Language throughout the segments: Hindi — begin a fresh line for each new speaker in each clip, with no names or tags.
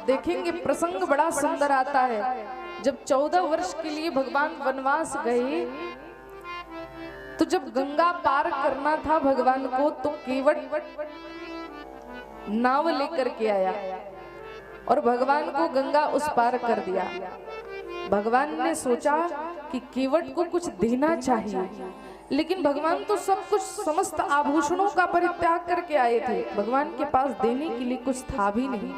देखेंगे प्रसंग बड़ा सुंदर आता है। जब 14 वर्ष के लिए भगवान वनवास गए, तो जब गंगा पार करना था भगवान को, तो केवट नाव लेकर के आया और भगवान को गंगा उस पार कर दिया। भगवान ने सोचा कि केवट को कुछ देना चाहिए, लेकिन भगवान तो सब कुछ समस्त आभूषणों का परित्याग करके आए थे, भगवान के पास देने के लिए कुछ था भी नहीं।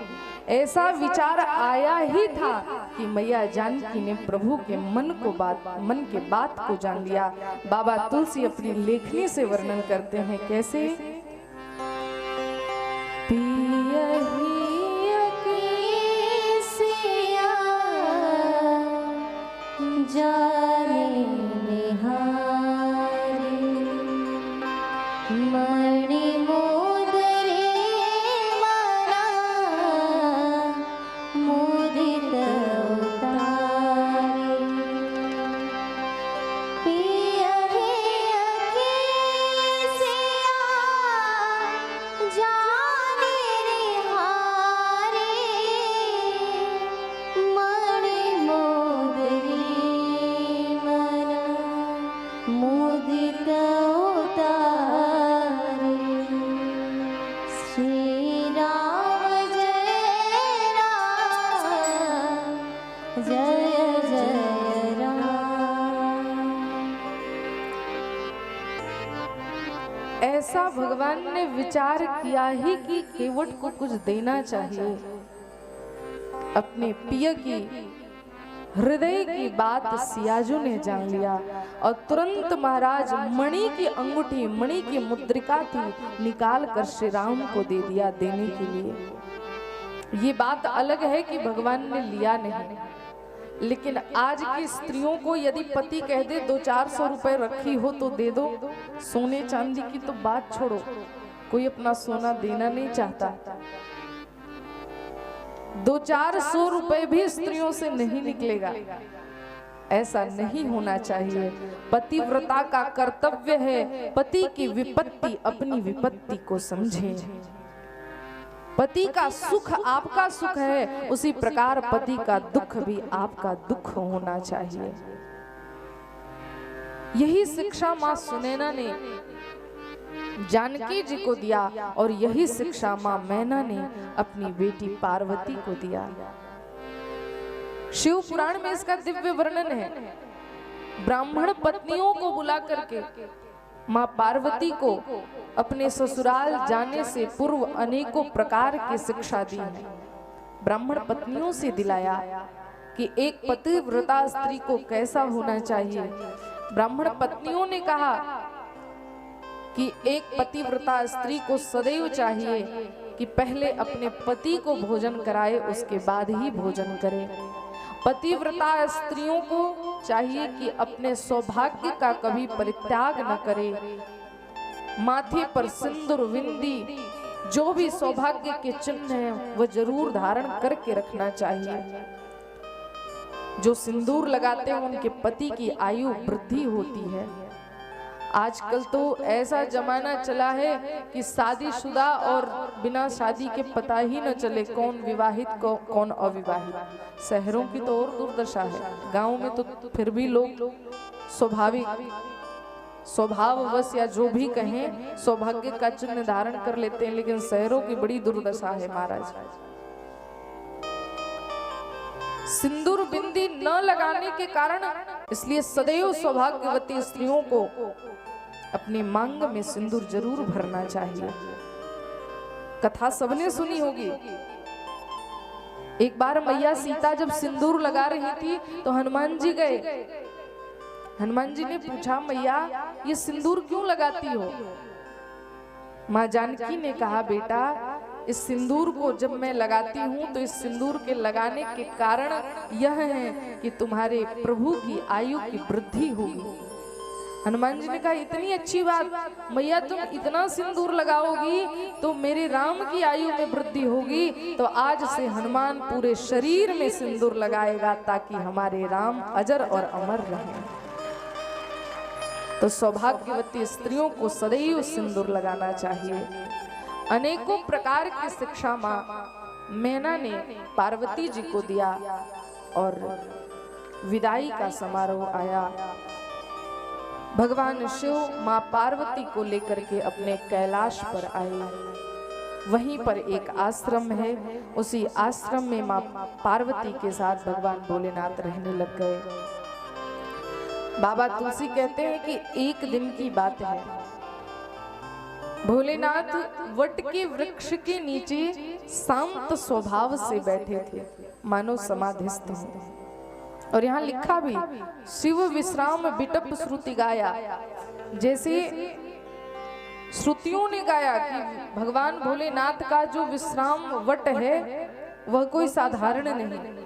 ऐसा विचार आया ही था कि मैया जानकी ने प्रभु के मन के बात को जान लिया। बाबा तुलसी अपनी लेखनी से वर्णन करते हैं, कैसे? ऐसा भगवान ने विचार किया ही कि केवट को कुछ देना चाहिए। अपने पिय की हृदय की बात सियाजू ने जान लिया और तुरंत महाराज मणि की अंगूठी, मणि की मुद्रिका थी, निकाल कर श्री राम को दे दिया देने के लिए। ये बात अलग है कि भगवान ने लिया नहीं, लेकिन आज की स्त्रियों को यदि पति कह दे 200-400 रुपए रखी हो तो दे दो, सोने चांदी की तो बात छोड़ो, कोई अपना सोना देना नहीं चाहता। 200-400 रुपए भी स्त्रियों से नहीं निकलेगा, ऐसा नहीं होना चाहिए। पतिव्रता का कर्तव्य है पति की विपत्ति अपनी विपत्ति को समझे। पति का सुख आपका सुख है, उसी प्रकार पति का दुख भी आपका दुख होना चाहिए। यही शिक्षा मां सुनैना ने जानकी जी को दिया और यही शिक्षा मां मैना ने अपनी बेटी पार्वती को दिया। शिव पुराण में इसका दिव्य वर्णन है। ब्राह्मण पत्नियों को बुला करके मां पार्वती को अपने ससुराल जाने से पूर्व अनेकों प्रकार की शिक्षा दी है। ब्राह्मण पत्नियों से दिलाया कि एक पतिव्रता स्त्री को कैसा होना चाहिए। ब्राह्मण पत्नियों ने कहा कि एक पतिव्रता स्त्री को सदैव चाहिए कि पहले अपने पति को भोजन कराए, उसके बाद ही भोजन करे। पतिव्रता स्त्रियों को चाहिए कि अपने सौभाग्य का कभी परित्याग न करे। माथे पर सिंदूर विंदी जो भी सौभाग्य के चिन्ह हैं वह जरूर धारण करके रखना चाहिए। जो सिंदूर लगाते हैं उनके पति की आयु वृद्धि होती है। आजकल तो ऐसा जमाना चला है कि शादीशुदा और बिना शादी के पता ही न चले कौन विवाहित कौन अविवाहित। शहरों की तो और दुर्दशा है, गांव में तो फिर भी लोग स्वभाववश या जो भी कहें सौभाग्य का चिन्ह धारण कर लेते हैं, लेकिन शहरों की बड़ी दुर्दशा है महाराज। सिंदूर बिंदी न लगाने के कारण इसलिए सदैव सौभाग्यवती स्त्रियों को अपने मांग में सिंदूर जरूर भरना चाहिए। कथा सबने सुनी होगी। एक बार मैया सीता जब सिंदूर लगा रही थी तो हनुमान जी गए। हनुमान जी ने पूछा, मैया ये सिंदूर क्यों लगाती हो? माँ जानकी ने कहा, बेटा इस सिंदूर को जब मैं लगाती हूँ तो इस सिंदूर के लगाने के कारण यह है कि तुम्हारे प्रभु की आयु की वृद्धि होगी। हनुमान जी ने कहा, इतनी अच्छी बात मैया, तुम इतना सिंदूर लगाओगी तो मेरे राम की आयु में वृद्धि होगी। तो आज से हनुमान पूरे शरीर में सिंदूर लगाएगा ताकि हमारे राम अजर और अमर रहें। तो सौभाग्यवती स्त्रियों को सदैव सिंदूर लगाना चाहिए। अनेकों प्रकार की शिक्षा माँ मैना ने पार्वती जी को दिया और विदाई का समारोह आया। भगवान शिव मां पार्वती को लेकर के अपने कैलाश पर आए। वहीं पर एक आश्रम है, उसी आश्रम में मां पार्वती के साथ भगवान भोलेनाथ रहने लग गए। बाबा तुलसी कहते हैं कि एक दिन की बात है, भोलेनाथ वट के वृक्ष के नीचे शांत स्वभाव से बैठे थे, मानो समाधिस्थ हैं। और यहाँ लिखा भी, शिव विश्राम बिटप श्रुति गाया, जैसे श्रुतियों ने गाया कि भगवान भोलेनाथ का जो विश्राम वट है वह कोई साधारण नहीं,